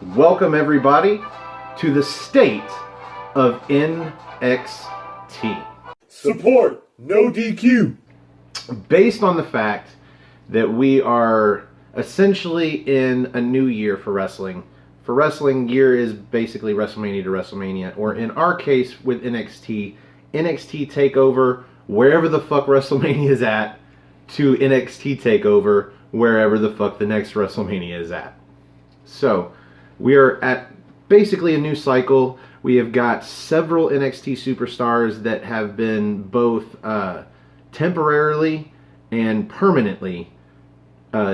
Welcome everybody to the state of NXT. Support, no DQ. Based on the fact that we are essentially in a new year for wrestling. For wrestling, year is basically WrestleMania to WrestleMania, or in our case with NXT, NXT TakeOver, wherever the fuck WrestleMania is at, to NXT TakeOver, wherever the fuck the next WrestleMania is at. So, we are at basically a new cycle. We have got several NXT superstars that have been both temporarily and permanently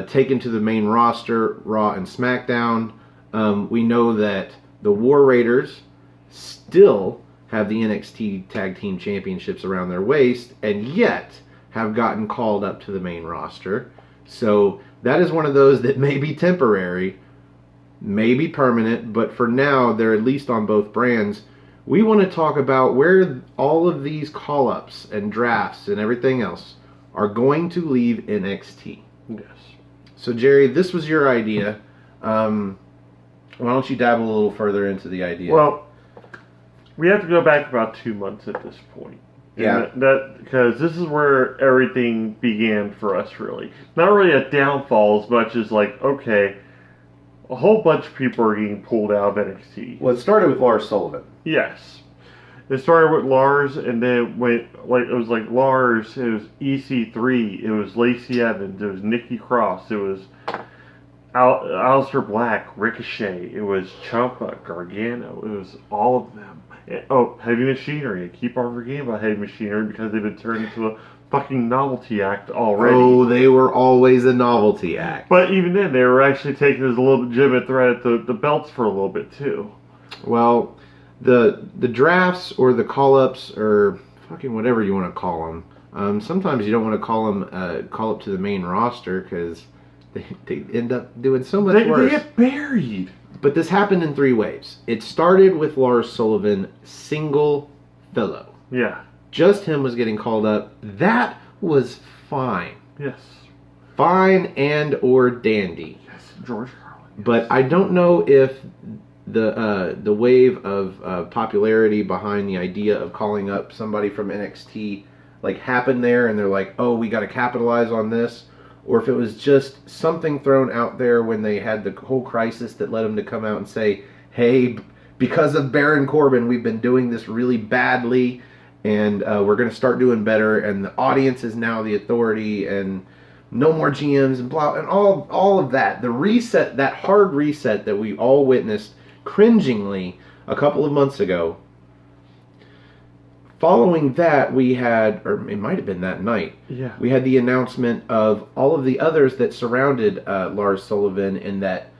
taken to the main roster, Raw and SmackDown. We know that the War Raiders still have the NXT Tag Team Championships around their waist, and yet have gotten called up to the main roster. So that is one of those that may be temporary, may be permanent, but for now, they're at least on both brands. We want to talk about where all of these call-ups and drafts and everything else are going to leave NXT. Yes. So, Jerry, this was your idea. Why don't you dabble a little further into the idea? Well, we have to go back about 2 months at this point. Yeah. Because this is where everything began for us, really. Not really a downfall as much as like, okay, a whole bunch of people are getting pulled out of NXT. Well, it started with Lars Sullivan. Yes. It started with Lars, and then it went, like, it was like Lars, it was EC3, it was Lacey Evans, it was Nikki Cross, it was Aleister Black, Ricochet, it was Ciampa, Gargano, it was all of them. And, Heavy Machinery. I keep on forgetting about Heavy Machinery because they've been turned into a fucking novelty act already. Oh, they were always a novelty act. But even then, they were actually taking as a little legitimate threat at the belts for a little bit too. Well, the drafts or the call-ups or fucking whatever you want to call them, sometimes you don't want to call them call-up to the main roster because they end up doing so much worse. They get buried. But this happened in 3 waves. It started with Lars Sullivan, single fellow. Yeah. Just him was getting called up. That was fine. Yes. Fine and or dandy. Yes, George Carlin. Yes. But I don't know if the wave of popularity behind the idea of calling up somebody from NXT like happened there, and they're like, oh, we got to capitalize on this, or if it was just something thrown out there when they had the whole crisis that led them to come out and say, hey, because of Baron Corbin, we've been doing this really badly, and we're going to start doing better, and the audience is now the authority, and no more GMs, and blah, and all of that. The reset, that hard reset that we all witnessed cringingly a couple of months ago. Following that, we had, or it might have been that night, yeah, we had the announcement of all of the others that surrounded Lars Sullivan in that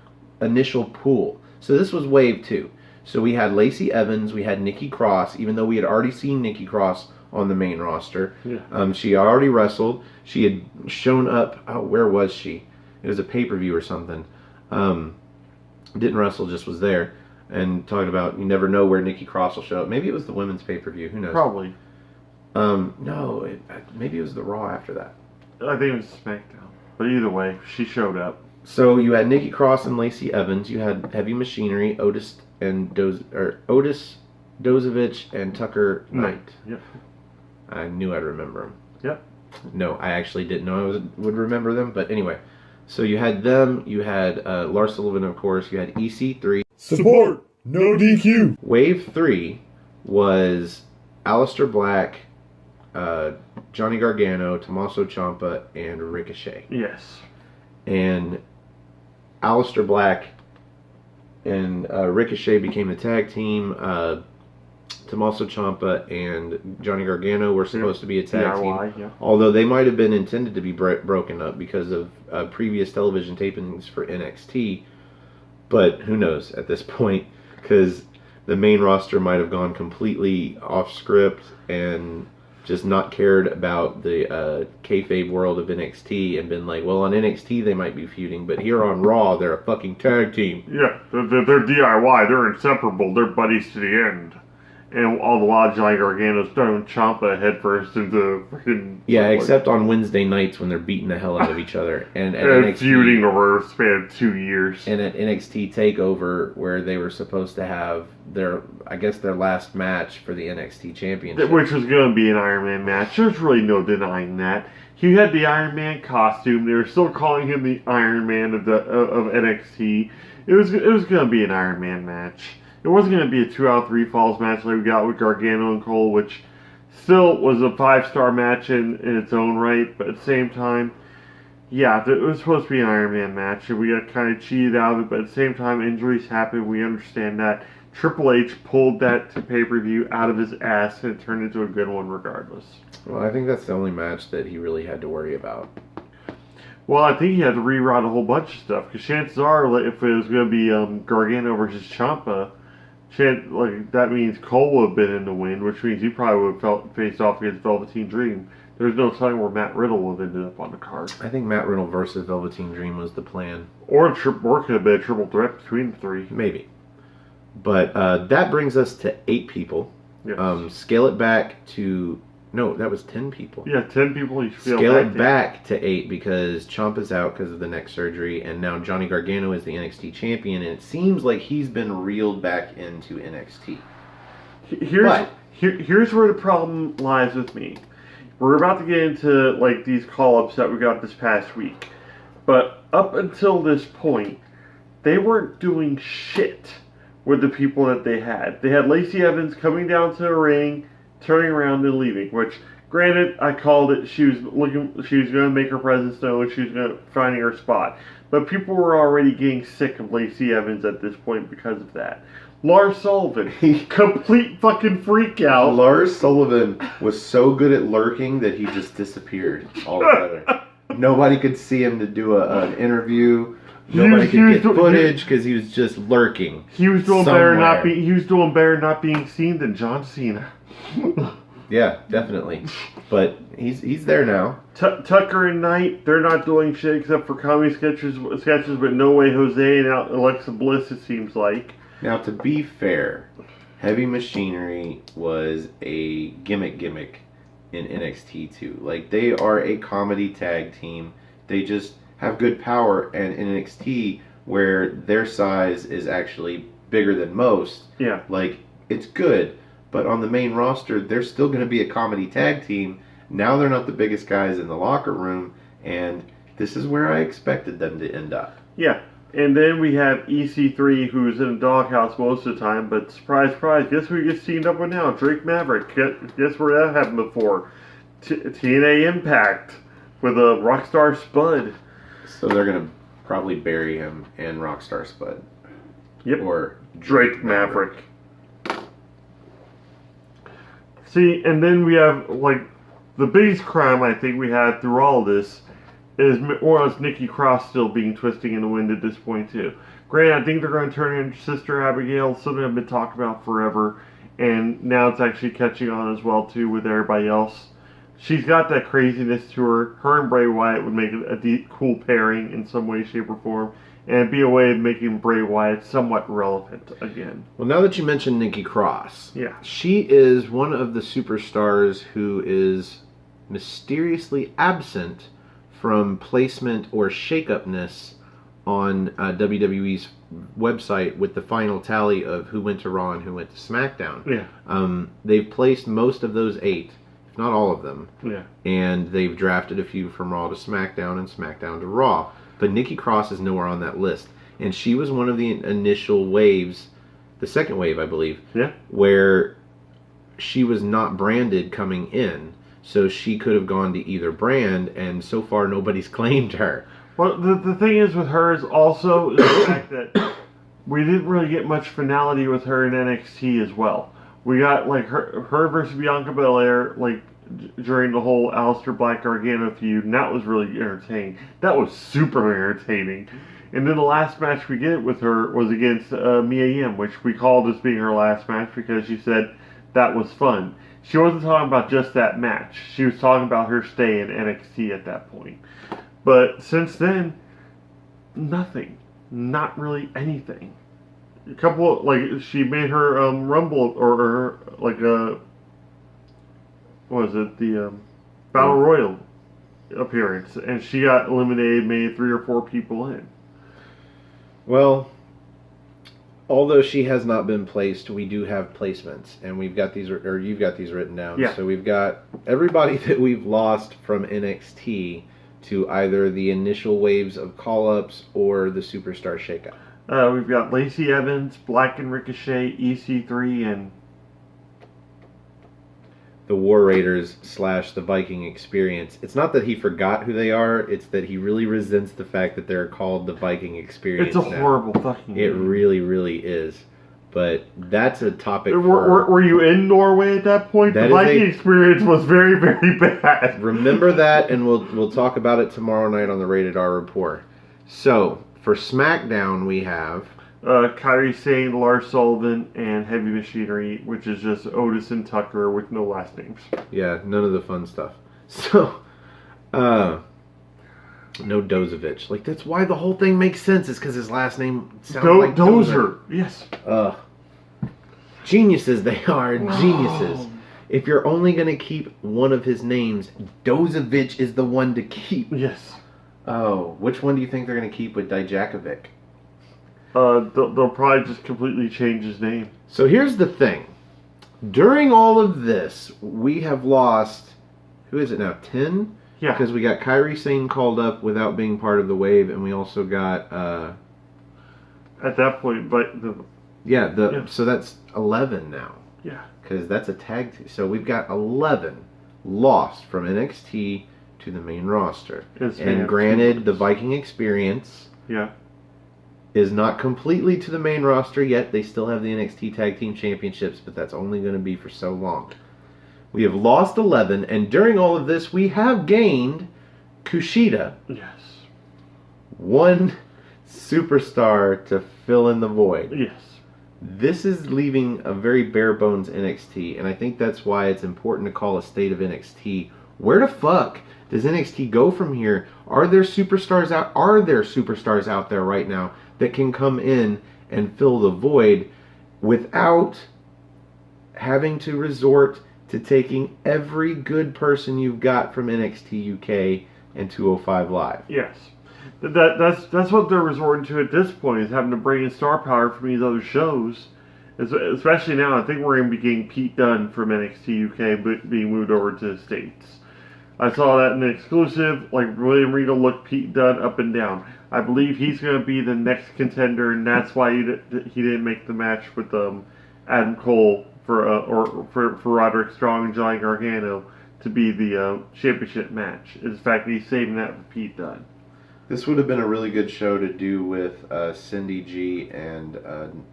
initial pool. So this was wave 2. So we had Lacey Evans, we had Nikki Cross, even though we had already seen Nikki Cross on the main roster. Yeah. She already wrestled. She had shown up, where was she? It was a pay-per-view or something. Didn't wrestle, just was there. And talking about, you never know where Nikki Cross will show up. Maybe it was the women's pay-per-view. Who knows? Probably. No, maybe it was the Raw after that. I think it was SmackDown. But either way, she showed up. So you had Nikki Cross and Lacey Evans. You had Heavy Machinery, Otis Dozovich and Tucker Knight. Yep. I knew I'd remember them. Yep. No, I actually didn't know I would remember them. But anyway, so you had them. You had Lars Sullivan, of course. You had EC3. Support, no DQ. Wave 3 was Aleister Black, Johnny Gargano, Tommaso Ciampa, and Ricochet. Yes. And Aleister Black and Ricochet became the tag team. Tommaso Ciampa and Johnny Gargano were supposed to be a tag team. Yeah. Although they might have been intended to be broken up because of previous television tapings for NXT. But who knows at this point, because the main roster might have gone completely off script and just not cared about the kayfabe world of NXT and been like, well, on NXT they might be feuding, but here on Raw they're a fucking tag team. Yeah, they're DIY. They're inseparable. They're buddies to the end. And all the while, Johnny Gargano's throwing Ciampa headfirst into freaking... Yeah, except on Wednesday nights when they're beating the hell out of each other. And at and NXT, feuding over a span of 2 years. And at NXT TakeOver, where they were supposed to have their last match for the NXT Championship. Which was going to be an Iron Man match. There's really no denying that. He had the Iron Man costume. They were still calling him the Iron Man of NXT. It was going to be an Iron Man match. It wasn't going to be a 2 out of 3 falls match like we got with Gargano and Cole, which still was a 5-star match in its own right. But at the same time, yeah, it was supposed to be an Iron Man match, and we got kind of cheated out of it. But at the same time, injuries happen. We understand that. Triple H pulled that to pay-per-view out of his ass, and it turned into a good one regardless. Well, I think that's the only match that he really had to worry about. Well, I think he had to reroute a whole bunch of stuff, because chances are, if it was going to be Gargano versus Ciampa, that means Cole would have been in the win, which means he probably would have faced off against Velveteen Dream. There's no telling where Matt Riddle would have ended up on the card. I think Matt Riddle versus Velveteen Dream was the plan. Or could have been a triple threat between the three. Maybe. But that brings us to 8 people. Yes. Scale it back to... No, that was 10 people. Yeah, 10 people. You scale it back to 8 because Ciampa's out because of the neck surgery, and now Johnny Gargano is the NXT champion, and it seems like he's been reeled back into NXT. Here's where the problem lies with me. We're about to get into these call-ups that we got this past week, but up until this point, they weren't doing shit with the people that they had. They had Lacey Evans coming down to the ring, turning around and leaving, which, granted, I called it. She was going to make her presence known. She was going to finding her spot. But people were already getting sick of Lacey Evans at this point because of that. Lars Sullivan, complete fucking freak out. Lars Sullivan was so good at lurking that he just disappeared altogether. Nobody could see him to do an interview. Nobody could get footage because he was just lurking. He was doing better not being seen than John Cena. Yeah, definitely. But he's there now. Tucker and Knight, they're not doing shit except for comedy sketches, but No Way Jose and Alexa Bliss, it seems like. Now, to be fair, Heavy Machinery was a gimmick in NXT too. They are a comedy tag team. They just have good power, and in NXT, where their size is actually bigger than most, yeah, it's good. But on the main roster, they're still going to be a comedy tag team. Now they're not the biggest guys in the locker room, and this is where I expected them to end up. Yeah, and then we have EC3, who's in a doghouse most of the time, but surprise, surprise, guess who gets teamed up with now? Drake Maverick. Guess where that happened before? TNA Impact with a Rockstar Spud. So they're going to probably bury him and Rockstar Spud. Yep. Or Drake Maverick. See, and then we have, the biggest crime I think we had through all of this is more or less Nikki Cross still being twisting in the wind at this point, too. Granted, I think they're going to turn her into Sister Abigail, something I've been talking about forever, and now it's actually catching on as well, too, with everybody else. She's got that craziness to her. Her and Bray Wyatt would make a cool pairing in some way, shape, or form. And it'd be a way of making Bray Wyatt somewhat relevant again. Well, now that you mentioned Nikki Cross, yeah, she is one of the superstars who is mysteriously absent from placement or shakeupness on WWE's website with the final tally of who went to Raw and who went to SmackDown. Yeah. They've placed most of those 8, if not all of them. Yeah. And they've drafted a few from Raw to SmackDown and SmackDown to Raw. But Nikki Cross is nowhere on that list. And she was one of the initial waves, the second wave, I believe, yeah, where she was not branded coming in. So she could have gone to either brand, and so far nobody's claimed her. Well, the thing is with her is also the fact that we didn't really get much finality with her in NXT as well. We got her versus Bianca Belair during the whole Aleister Black Gargano feud, and that was really entertaining. That was super entertaining. And then the last match we get with her was against Mia Yim, which we called as being her last match because she said that was fun. She wasn't talking about just that match. She was talking about her stay in NXT at that point. But since then, nothing. Not really anything. a couple, like, she made her Rumble, or her, like, what was it, the Battle Royal appearance, and she got eliminated, maybe 3 or 4 people in. Well, although she has not been placed, we do have placements, and we've got these, or you've got these written down. Yeah. So we've got everybody that we've lost from NXT to either the initial waves of call-ups or the Superstar shakeup. We've got Lacey Evans, Black and Ricochet, EC3, and the War Raiders / the Viking Experience. It's not that he forgot who they are, it's that he really resents the fact that they're called the Viking Experience. It's a horrible fucking It name. really, really is. But that's a topic Were you in Norway at that point? The Viking Experience was very, very bad. Remember that, and we'll talk about it tomorrow night on the Rated R Report. So, for SmackDown, we have Kairi Sane, Lars Sullivan, and Heavy Machinery, which is just Otis and Tucker with no last names. Yeah, none of the fun stuff. So, no Dozovich. Like, that's why the whole thing makes sense, is because his last name sounds like Dozer. Yes. Geniuses they are, geniuses. If you're only going to keep one of his names, Dozovich is the one to keep. Yes. Oh, which one do you think they're going to keep with Dijakovic? They'll probably just completely change his name. So here's the thing. During all of this, we have lost, who is it now, 10? Yeah. Because we got Kairi Sane called up without being part of the wave, and we also got... at that point, but... So that's 11 now. Yeah. Because that's a tag team. So we've got 11 lost from NXT to the main roster. And granted, the Viking Experience... Yeah. is not completely to the main roster yet. They still have the NXT Tag Team Championships, but that's only going to be for so long. We have lost 11, and during all of this, we have gained Kushida. Yes. One superstar to fill in the void. Yes. This is leaving a very bare bones NXT, and I think that's why it's important to call a state of NXT. Where the fuck does NXT go from here? Are there superstars out there right now that can come in and fill the void without having to resort to taking every good person you've got from NXT UK and 205 Live? Yes. That's what they're resorting to at this point, is having to bring in star power from these other shows. Especially now, I think we're going to be getting Pete Dunne from NXT UK but being moved over to the States. I saw that in an exclusive, like William Regal looked Pete Dunne up and down. I believe he's going to be the next contender, and that's why he didn't make the match with Adam Cole for Roderick Strong and Johnny Gargano to be the championship match. Is the fact that he's saving that for Pete Dunne. This would have been a really good show to do with Cindy G and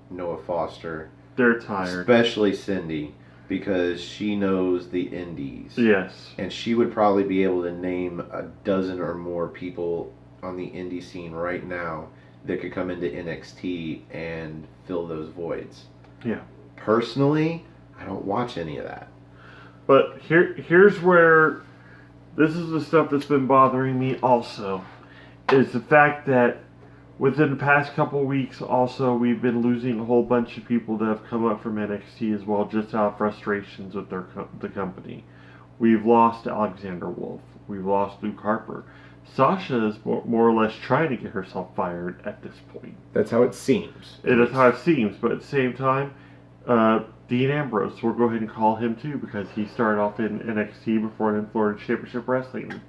Noah Foster. They're tired. Especially Cindy, because she knows the indies. Yes. And she would probably be able to name a dozen or more people on the indie scene right now that could come into NXT and fill those voids. Yeah. Personally, I don't watch any of that. But here's where this is the stuff that's been bothering me also, is the fact that within the past couple weeks also we've been losing a whole bunch of people that have come up from NXT as well, just out of frustrations with the company. We've lost Alexander Wolf. We've lost Luke Harper. Sasha is more or less trying to get herself fired at this point. That's how it seems. It is how it seems, but at the same time, Dean Ambrose, we'll go ahead and call him too, because he started off in NXT before then Florida Championship Wrestling,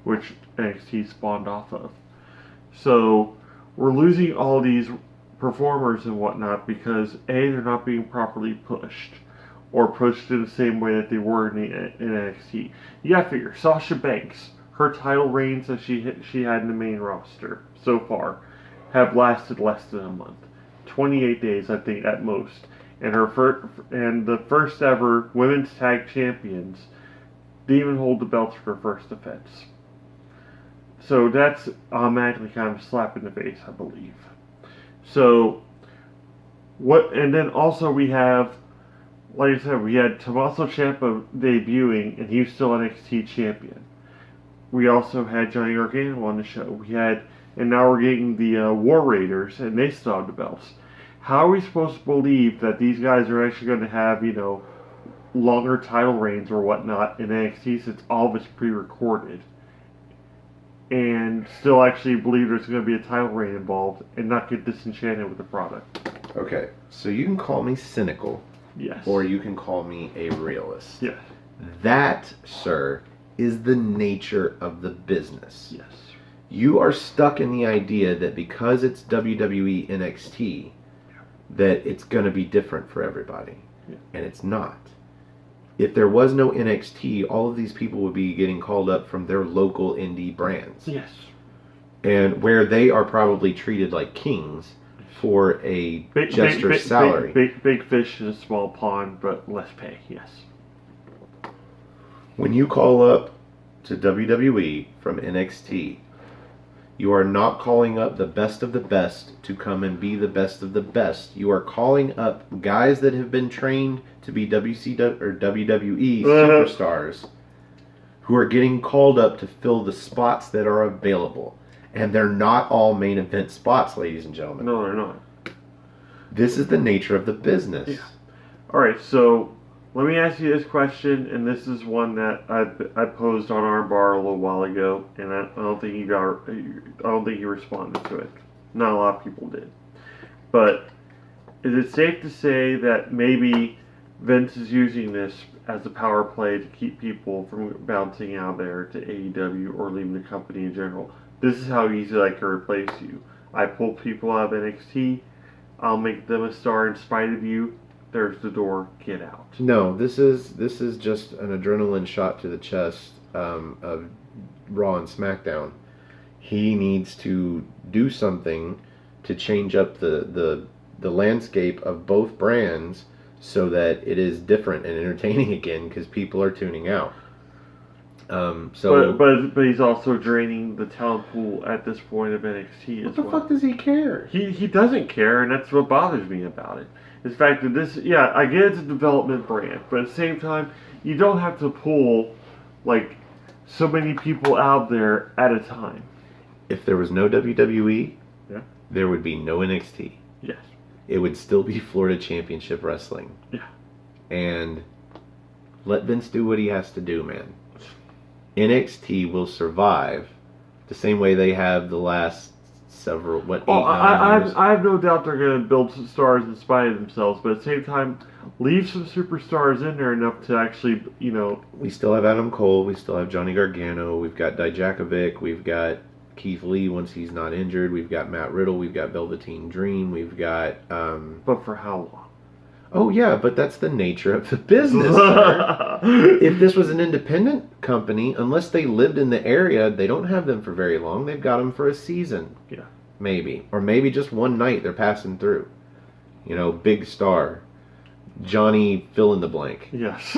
which NXT spawned off of. So we're losing all these performers and whatnot because A, they're not being properly pushed, or pushed in the same way that they were in NXT. You gotta figure, Sasha Banks, her title reigns that she had in the main roster so far have lasted less than a month. 28 days, I think, at most. And the first ever women's tag champions didn't even hold the belts for her first defense. So that's automatically kind of a slap in the face, I believe. So, and then also we have, like I said, we had Tommaso Ciampa debuting, and he was still NXT champion. We also had Johnny Gargano on the show. And now we're getting the War Raiders, and they still have the belts. how are we supposed to believe that these guys are actually going to have, longer title reigns or whatnot in NXT since all of it's pre-recorded? And still actually believe there's going to be a title reign involved and not get disenchanted with the product. Okay, so you can call me cynical. Yes. Or you can call me a realist. Yes. That, sir, is the nature of the business. Yes. You are stuck in the idea that because it's WWE NXT, that it's going to be different for everybody. Yeah. And it's not. If there was no NXT, all of these people would be getting called up from their local indie brands. Yes. And where they are probably treated like kings for a jester's salary. Big fish in a small pond, but less pay, yes. When you call up to WWE from NXT, you are not calling up the best of the best to come and be the best of the best. You are calling up guys that have been trained to be WWE superstars who are getting called up to fill the spots that are available. And they're not all main event spots, ladies and gentlemen. No, they're not. This is the nature of the business. Yeah. Alright, so let me ask you this question, and this is one that I posed on our bar a little while ago, and I don't think you responded to it. Not a lot of people did. But is it safe to say that maybe Vince is using this as a power play to keep people from bouncing out there to AEW or leaving the company in general? This is how easy I can replace you. I pull people out of NXT. I'll make them a star in spite of you. There's the door. Get out. No, this is just an adrenaline shot to the chest of Raw and SmackDown. He needs to do something to change up the landscape of both brands so that it is different and entertaining again, because people are tuning out. But he's also draining the talent pool at this point of NXT as well. What the fuck does he care? He doesn't care, and that's what bothers me about it. Is the fact that this, I get it's a development brand, but at the same time, you don't have to pull like so many people out there at a time. If there was no WWE, yeah, there would be no NXT. Yes. It would still be Florida Championship Wrestling. Yeah. And let Vince do what he has to do, man. NXT will survive the same way they have the last several, 8, 9 years. I have no doubt they're going to build some stars in spite of themselves, but at the same time, leave some superstars in there enough to actually, We still have Adam Cole, we still have Johnny Gargano, we've got Dijakovic, we've got Keith Lee once he's not injured, we've got Matt Riddle, we've got Velveteen Dream, we've got... But for how long? Oh yeah, but that's the nature of the business, sir. If this was an independent company, unless they lived in the area, they don't have them for very long. They've got them for a season. Yeah. Maybe. Or maybe just one night they're passing through. Big star. Johnny fill in the blank. Yes.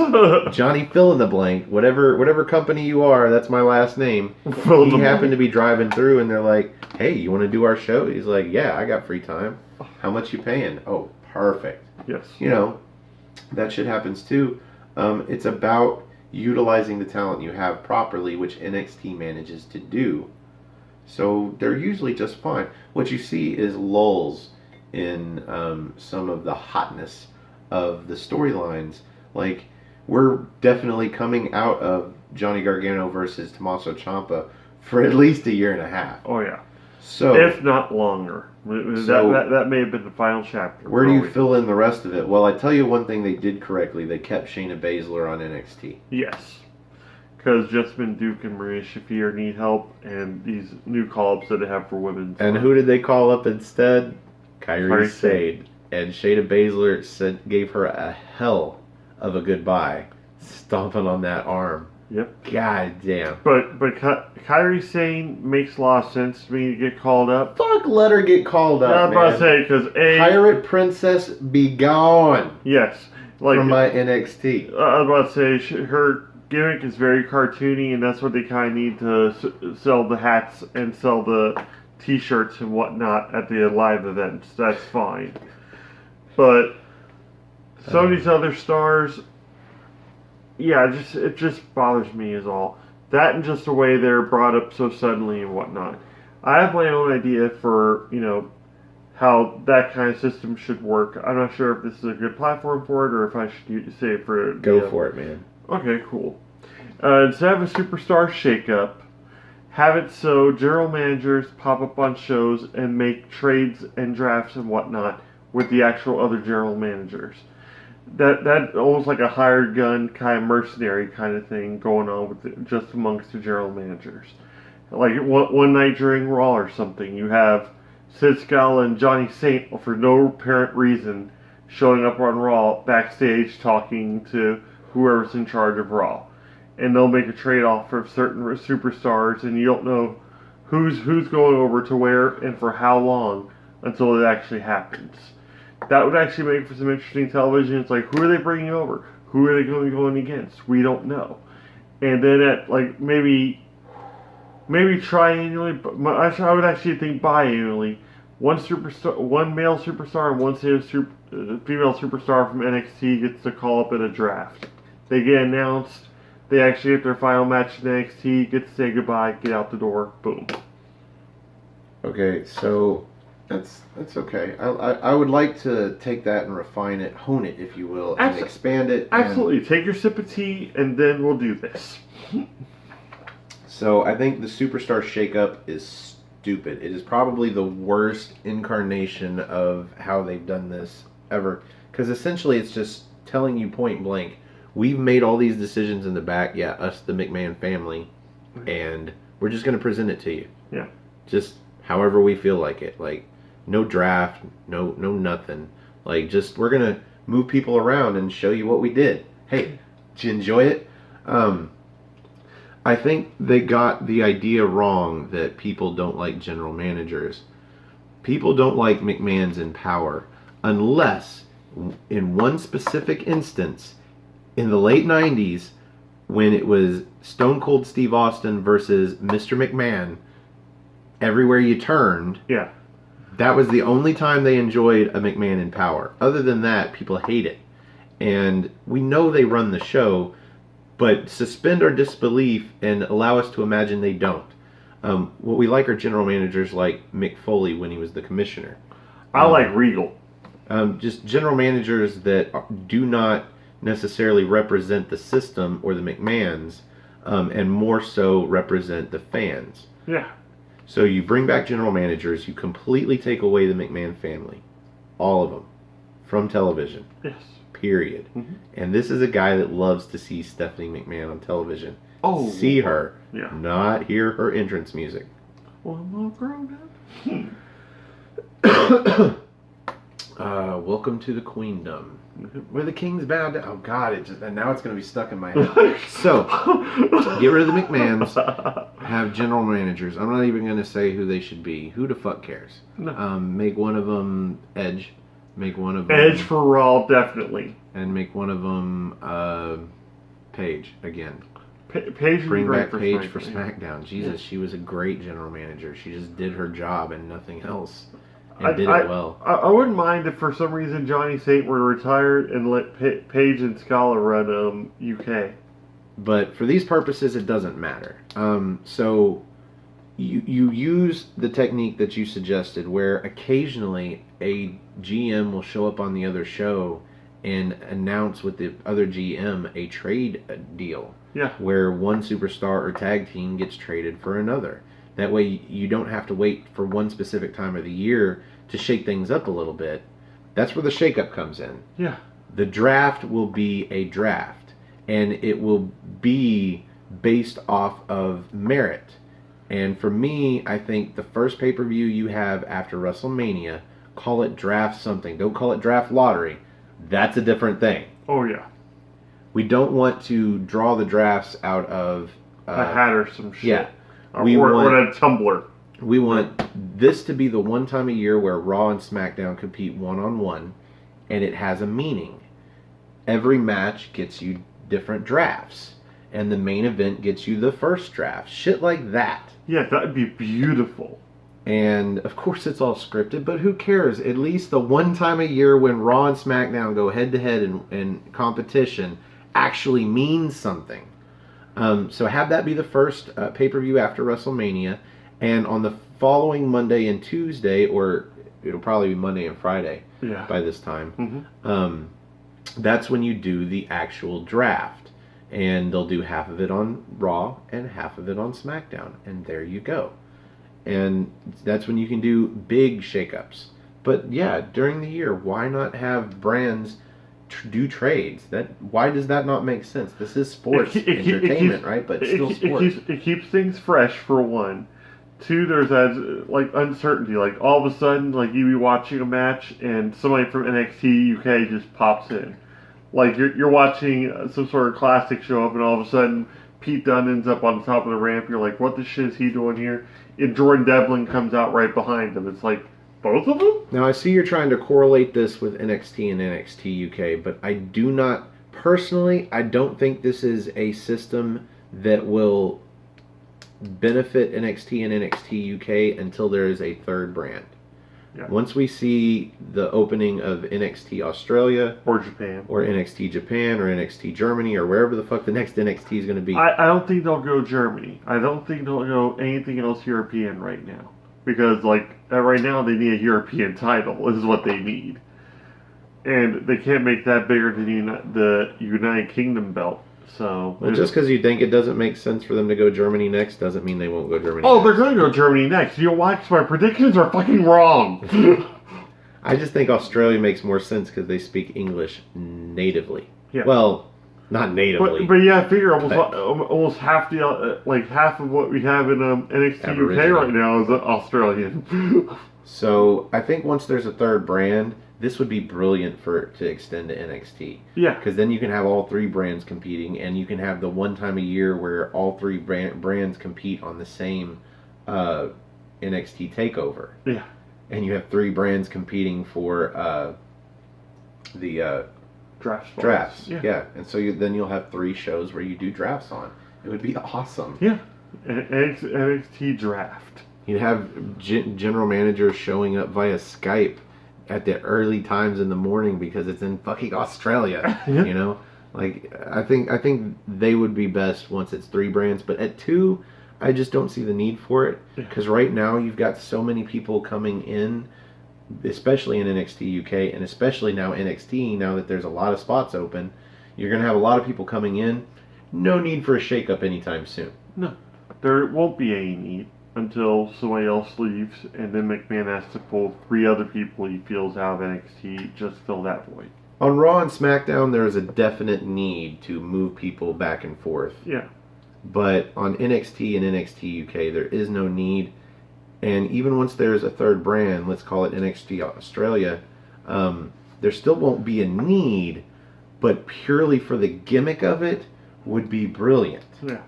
Johnny fill in the blank. Whatever company you are, that's my last name. He happened to be driving through and they're like, hey, you want to do our show? He's like, yeah, I got free time. How much you paying? Oh, perfect. Yes. That shit happens too. It's about utilizing the talent you have properly, which NXT manages to do. So they're usually just fine. What you see is lulls in some of the hotness of the storylines. Like, we're definitely coming out of Johnny Gargano versus Tommaso Ciampa for at least 1.5 years. Oh, yeah. So, if not longer. That may have been the final chapter. Where do you fill in the rest of it? Well, I tell you one thing they did correctly. They kept Shayna Baszler on NXT. Yes. Because Jessamine Duke and Maria Shafir need help, and these new call-ups that they have for women. And who did they call up instead? Kairi Sane. And Shayna Baszler gave her a hell of a goodbye, stomping on that arm. Yep. God damn. But Kairi Sane makes a lot of sense to me to get called up. Fuck, let her get called up, I was about to say, because Pirate Princess be gone. Yes. From my NXT. I was about to say, her gimmick is very cartoony, and that's what they kind of need to sell the hats and sell the t-shirts and whatnot at the live events. That's fine. But some of these other stars... Yeah, it just bothers me is all. That and just the way they're brought up so suddenly and whatnot. I have my own idea for, how that kind of system should work. I'm not sure if this is a good platform for it or if I should say it for Go for it, man. Okay, cool. Instead of a superstar shakeup, have it so general managers pop up on shows and make trades and drafts and whatnot with the actual other general managers. That almost like a hired gun kind of mercenary kind of thing going on with just amongst the general managers. Like one night during Raw or something, you have Sid Scala and Johnny Saint for no apparent reason showing up on Raw backstage talking to whoever's in charge of Raw. And they'll make a trade-off for certain superstars, and you don't know who's going over to where and for how long until it actually happens. That would actually make for some interesting television. It's like, who are they bringing over? Who are they going to be going against? We don't know. And then at like maybe triannually, but I would actually think biannually, one male superstar and one female superstar from NXT gets to call up at a draft. They get announced. They actually get their final match in NXT, get to say goodbye, get out the door, boom. Okay, so that's okay. I would like to take that and refine it, hone it, if you will, and expand it. Absolutely. Take your sip of tea, and then we'll do this. So I think the superstar shakeup is stupid. It is probably the worst incarnation of how they've done this ever. Because essentially it's just telling you point blank, we've made all these decisions in the back, us, the McMahon family, and we're just going to present it to you. Yeah. Just however we feel like it. Like, no draft, no nothing. Like, just, we're going to move people around and show you what we did. Hey, did you enjoy it? I think they got the idea wrong that people don't like general managers. People don't like McMahon's in power unless, in one specific instance, in the late 90s, when it was Stone Cold Steve Austin versus Mr. McMahon, everywhere you turned, that was the only time they enjoyed a McMahon in power. Other than that, people hate it. And we know they run the show, but suspend our disbelief and allow us to imagine they don't. What we like are general managers like Mick Foley when he was the commissioner. I like Regal. Just general managers that do not necessarily represent the system or the McMahons, and more so represent the fans. Yeah. So you bring back general managers, you completely take away the McMahon family. All of them. From television. Yes. Period. Mm-hmm. And this is a guy that loves to see Stephanie McMahon on television. Oh. See her. Yeah. Not hear her entrance music. Well, I'm all grown up. Welcome to the Queendom. Where the kings bow down. Oh God! And now it's going to be stuck in my head. So, get rid of the McMahons. Have general managers. I'm not even going to say who they should be. Who the fuck cares? No. Make one of them Edge. Make one of them Edge for Raw, definitely. And make one of them Paige again. Paige. Bring back Paige for SmackDown. Jesus, she was a great general manager. She just did her job and nothing else. And did it well. I wouldn't mind if for some reason Johnny Saint were to retire and let Paige and Scala run UK. But for these purposes, it doesn't matter. So you use the technique that you suggested, where occasionally a GM will show up on the other show and announce with the other GM a trade deal. Yeah. Where one superstar or tag team gets traded for another. That way you don't have to wait for one specific time of the year to shake things up a little bit. That's where the shakeup comes in. Yeah. The draft will be a draft, and it will be based off of merit. And for me, I think the first pay-per-view you have after WrestleMania, call it draft something. Don't call it draft lottery. That's a different thing. Oh, yeah. We don't want to draw the drafts out of a hat or some shit. Yeah. Or a tumbler. We want this to be the one time a year where Raw and SmackDown compete one-on-one, and it has a meaning. Every match gets you different drafts, and the main event gets you the first draft. Shit like that. Yeah, that'd be beautiful. And, of course, it's all scripted, but who cares? At least the one time a year when Raw and SmackDown go head-to-head in competition actually means something. So have that be the first pay-per-view after WrestleMania, and on the following Monday and Tuesday, or it'll probably be Monday and Friday by this time, that's when you do the actual draft. And they'll do half of it on Raw and half of it on SmackDown. And there you go. And that's when you can do big shakeups. But yeah, during the year, why not have brands do trades? Why does that not make sense? This is sports entertainment, right? But it's still sports. It keeps things fresh, for one. Two, there's that like uncertainty. Like all of a sudden, like you be watching a match and somebody from NXT UK just pops in. Like you're watching some sort of classic show up, and all of a sudden Pete Dunne ends up on the top of the ramp. You're like, what the shit is he doing here? And Jordan Devlin comes out right behind him. It's like, both of them? Now, I see you're trying to correlate this with NXT and NXT UK, but I do not, personally, I don't think this is a system that will benefit NXT and NXT UK until there is a third brand. Yeah. Once we see the opening of NXT Australia or Japan or NXT Japan or NXT Germany or wherever the fuck the next NXT is going to be. I don't think they'll go Germany. I don't think they'll go anything else European right now. Because like right now they need a European title. This is what they need. And they can't make that bigger than the United Kingdom belt. So just because you think it doesn't make sense for them to go Germany next doesn't mean they won't go Germany next. They're going to go Germany next. You know why? Because my predictions are fucking wrong. I just think Australia makes more sense because they speak English natively. Yeah. Well, not natively. But yeah, I figure almost half half of what we have in NXT UK right now is Australian. So I think once there's a third brand, this would be brilliant to extend to NXT. Yeah. Because then you can have all three brands competing, and you can have the one time a year where all three brands compete on the same NXT takeover. Yeah. And you have three brands competing for the drafts. Yeah. And so then you'll have three shows where you do drafts on. It would be awesome. Yeah. NXT draft. You'd have general managers showing up via Skype at the early times in the morning because it's in fucking Australia. You know, like I think they would be best once it's three brands, but at two, I just don't see the need for it because right now you've got so many people coming in, especially in NXT UK and especially now NXT. Now that there's a lot of spots open, you're gonna have a lot of people coming in. No need for a shakeup anytime soon. No, there won't be any need until somebody else leaves, and then McMahon has to pull three other people he feels out of NXT just to fill that void. On Raw and SmackDown, there is a definite need to move people back and forth. Yeah. But on NXT and NXT UK, there is no need. And even once there's a third brand, let's call it NXT Australia, there still won't be a need, but purely for the gimmick of it would be brilliant. Yeah.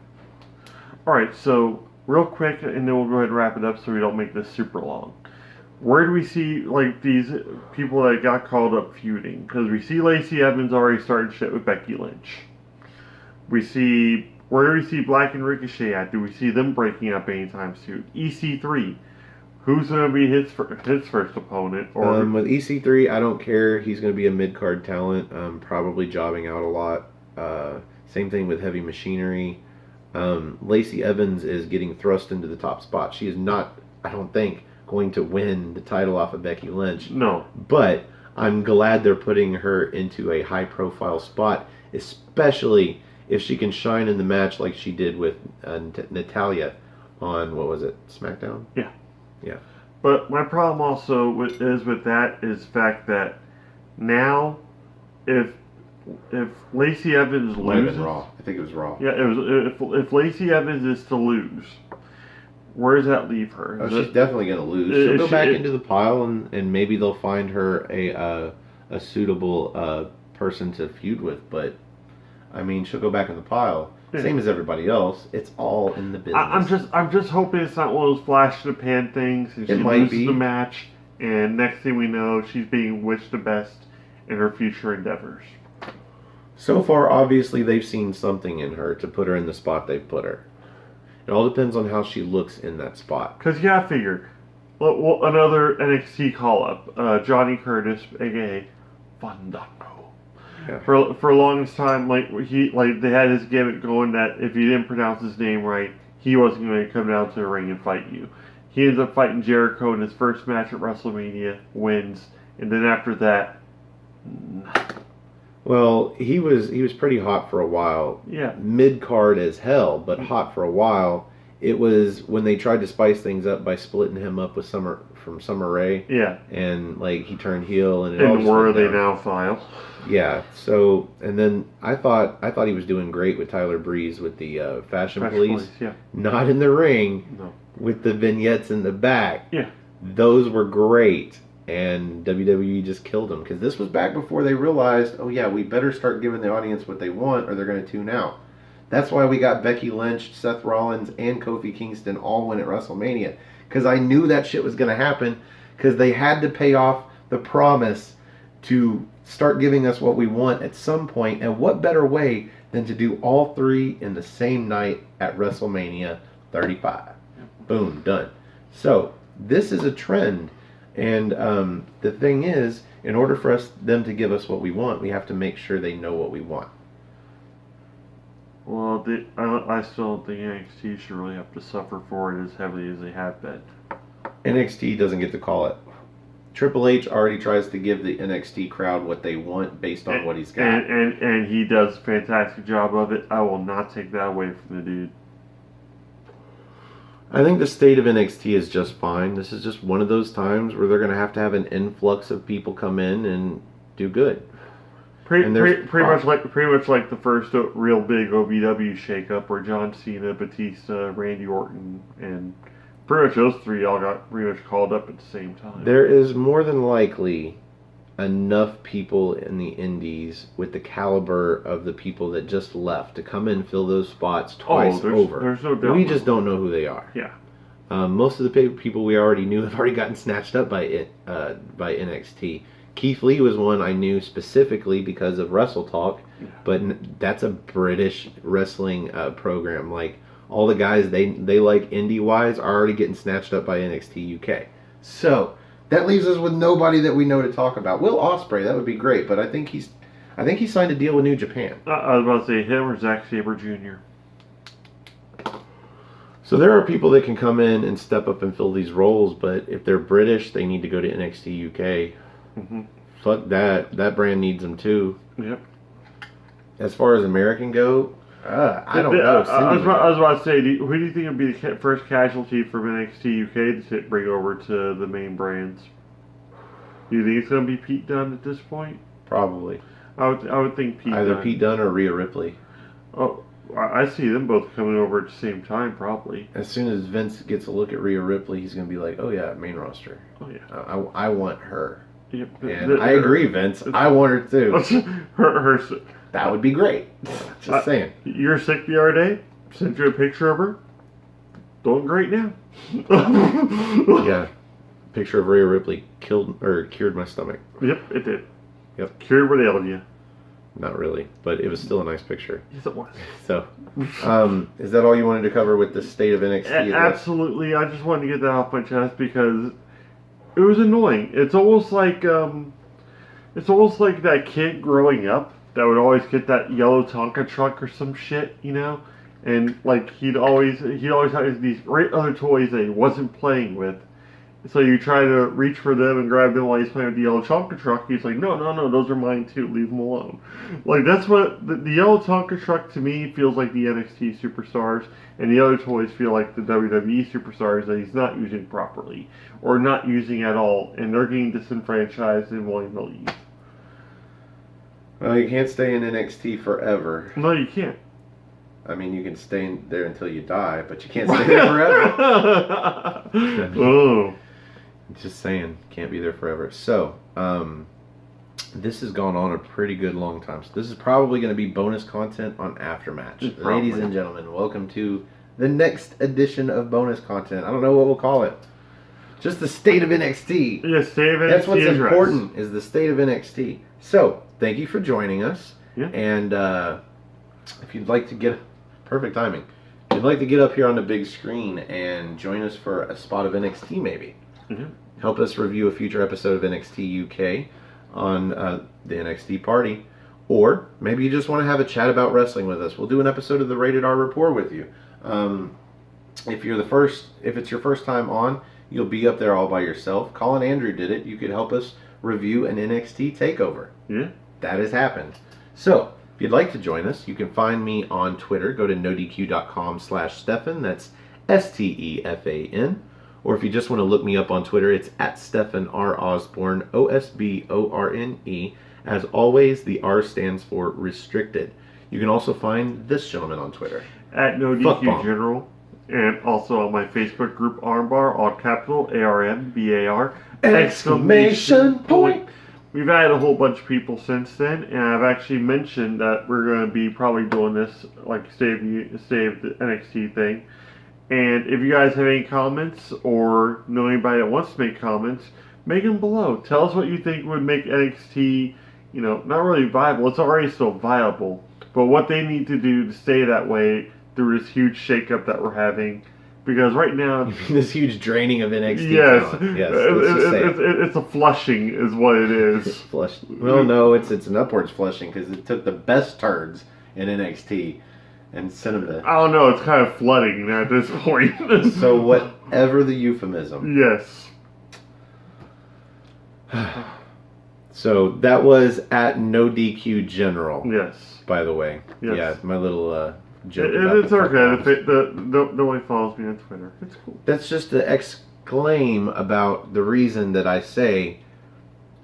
All right, so real quick, and then we'll go ahead and wrap it up so we don't make this super long. Where do we see, like, these people that got called up feuding? Because we see Lacey Evans already starting shit with Becky Lynch. Where do we see Black and Ricochet at? Do we see them breaking up anytime soon? EC3. Who's going to be his first opponent? Or with EC3, I don't care. He's going to be a mid-card talent, probably jobbing out a lot. Same thing with Heavy Machinery. Lacey Evans is getting thrust into the top spot. She is not, I don't think, going to win the title off of Becky Lynch. No. But I'm glad they're putting her into a high-profile spot, especially if she can shine in the match like she did with Natalya on, what was it, SmackDown? Yeah. Yeah. But my problem also with that is the fact that now, if Lacey Evans loses, Raw. I think it was Raw. Yeah, it was. If Lacey Evans is to lose, where does that leave her? She's definitely going to lose. She'll go back into the pile, and maybe they'll find her a suitable person to feud with. But I mean, she'll go back in the pile, same as everybody else. It's all in the business. I'm just hoping it's not one of those flash in the pan things, and she loses the match, and next thing we know, she's being wished the best in her future endeavors. So far, obviously, they've seen something in her to put her in the spot they've put her. It all depends on how she looks in that spot. Because you gotta figure, another NXT call-up, Johnny Curtis, a.k.a. Fandango. Yeah. For a longest time, they had his gimmick going that if you didn't pronounce his name right, he wasn't going to come down to the ring and fight you. He ends up fighting Jericho in his first match at WrestleMania, wins, and then after that, Well, he was pretty hot for a while. yeah, Mid card as hell, but hot for a while. It was when they tried to spice things up by splitting him up with Summer Rae, yeah. and like he turned heel, and it all And just where are went they down. now file? Yeah. So and then I thought he was doing great with Tyler Breeze with the Fashion Police. Yeah. Not in the ring, No. with the vignettes in the back. Yeah. Those were great. And WWE just killed them. Because this was back before they realized, oh yeah, we better start giving the audience what they want or they're going to tune out. That's why we got Becky Lynch, Seth Rollins, and Kofi Kingston all win at WrestleMania. Because I knew that shit was going to happen. Because they had to pay off the promise to start giving us what we want at some point. And what better way than to do all three in the same night at WrestleMania 35. Boom, done. So, this is a trend. And the thing is, in order for them to give us what we want, we have to make sure they know what we want. Well, I still don't think NXT should really have to suffer for it as heavily as they have been. NXT doesn't get to call it. Triple H already tries to give the NXT crowd what they want based on what he's got. And he does a fantastic job of it. I will not take that away from the dude. I think the state of NXT is just fine. This is just one of those times where they're going to have an influx of people come in and do good. Pretty much like the first real big OVW shakeup where John Cena, Batista, Randy Orton, and pretty much those three all got pretty much called up at the same time. There is more than likely enough people in the indies with the caliber of the people that just left to come in and fill those spots twice over. There's no doubt. We just don't know who they are. Yeah. Most of the people we already knew have already gotten snatched up by NXT. Keith Lee was one I knew specifically because of Wrestle Talk, but that's a British wrestling program. Like all the guys they like indie wise are already getting snatched up by NXT UK. So that leaves us with nobody that we know to talk about. Will Ospreay, that would be great, but I think he signed a deal with New Japan. I was about to say him or Zack Sabre Jr. So there are people that can come in and step up and fill these roles, but if they're British, they need to go to NXT UK. Mm-hmm. Fuck that. That brand needs them too. Yep. As far as American go, I don't know. I was about to say, who do you think would be the first casualty from NXT UK to bring over to the main brands? Do you think it's going to be Pete Dunne at this point? Probably. I would think Pete Either Dunne. Pete Dunne or Rhea Ripley. Oh, I see them both coming over at the same time, probably. As soon as Vince gets a look at Rhea Ripley, he's going to be like, oh yeah, main roster. Oh, yeah. I want her. Yep. And I agree, Vince. I want her too. her. That would be great. Just saying. You're sick the other day. Sent you a picture of her. Doing great now. Yeah. Picture of Rhea Ripley cured my stomach. Yep, it did. Yep. Cured what ailed you. Not really, but it was still a nice picture. Yes, it was. So, is that all you wanted to cover with the state of NXT? Absolutely. I just wanted to get that off my chest because it was annoying. It's almost like that kid growing up that would always get that yellow Tonka truck or some shit, you know, and like he'd always have these great other toys that he wasn't playing with. So you try to reach for them and grab them while he's playing with the yellow Tonka truck. He's like, no, those are mine too. Leave them alone. Like, that's what the yellow Tonka truck to me feels like the NXT superstars, and the other toys feel like the WWE superstars that he's not using properly or not using at all, and they're getting disenfranchised and wanting to leave. Well, you can't stay in NXT forever. No, you can't. I mean, you can stay in there until you die, but you can't stay there forever. Oh. Just saying, can't be there forever. So, this has gone on a pretty good long time. So this is probably going to be bonus content on Aftermatch. Probably. Ladies and gentlemen, welcome to the next edition of bonus content. I don't know what we'll call it. Just the state of NXT. Yeah, state of NXT. That's what's address. important, is the state of NXT. So, thank you for joining us. Yeah. And if you'd like to get... Perfect timing. If you'd like to get up here on the big screen and join us for a spot of NXT maybe. Mm-hmm. Help us review a future episode of NXT UK on the NXT party. Or maybe you just want to have a chat about wrestling with us. We'll do an episode of the Rated R Report with you. if it's your first time on, you'll be up there all by yourself. Colin Andrew did it. You could help us review an NXT takeover. Yeah. That has happened. So, if you'd like to join us, you can find me on Twitter. Go to nodq.com/Stefan. That's Stefan. Or if you just want to look me up on Twitter, it's at Stefan R. Osborne, OSBORNE. As always, the R stands for restricted. You can also find this gentleman on Twitter. At NoDQ General. And also on my Facebook group, Armbar, all capital, ARMBAR. Exclamation point! We've added a whole bunch of people since then, and I've actually mentioned that we're going to be probably doing this, like save the NXT thing. And if you guys have any comments, or know anybody that wants to make comments, make them below. Tell us what you think would make NXT, not really viable. It's already still viable. But what they need to do to stay that way through this huge shakeup that we're having. Because right now... this huge draining of NXT yes, talent. Yes, let's just say it's a flushing is what it is. Well, no, it's an upwards flushing because it took the best turds in NXT and sent them to... I don't know, it's kind of flooding at this point. So whatever the euphemism. Yes. So that was at NoDQ General. Yes. By the way. Yes. Yeah, my little... It's okay. Nobody follows me on Twitter. It's cool. That's just to exclaim about the reason that I say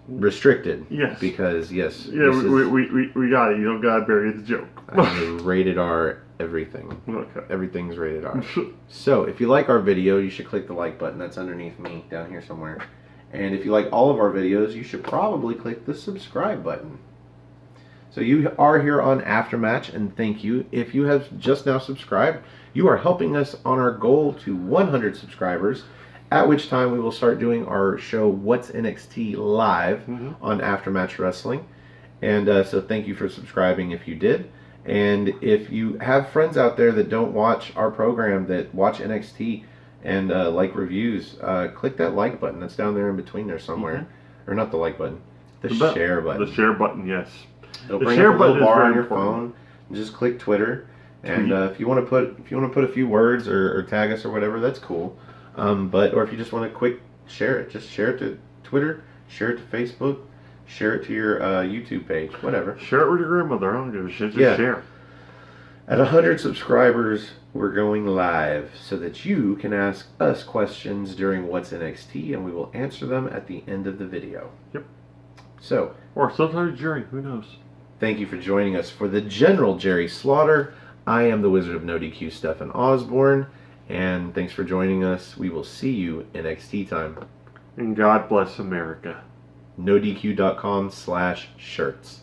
restricted. Yes. Because, yes. Yeah, we got it. You don't gotta bury the joke. I'm rated R everything. Okay. Everything's rated R. So, if you like our video, you should click the like button. That's underneath me, down here somewhere. And if you like all of our videos, you should probably click the subscribe button. So you are here on Aftermatch, and thank you. If you have just now subscribed, you are helping us on our goal to 100 subscribers, at which time we will start doing our show What's NXT live on Aftermatch Wrestling. And so thank you for subscribing if you did. And if you have friends out there that don't watch our program, that watch NXT and like reviews, click that like button. That's down there in between there somewhere. Or not the like button, the share button. The share button, yes. It'll bring up a little bar on your phone. And just click Twitter, and if you want to put a few words or tag us or whatever, that's cool. Or if you just want to quick share it, just share it to Twitter, share it to Facebook, share it to your YouTube page, whatever. Share it with your grandmother. I don't give a shit. Just share. At 100 subscribers, we're going live so that you can ask us questions during What's NXT, and we will answer them at the end of the video. Yep. So. Or sometimes during. Who knows? Thank you for joining us for the General Jerry Slaughter. I am the Wizard of NoDQ, Stefan Osborne, and thanks for joining us. We will see you NXT time. And God bless America. NoDQ.com/shirts.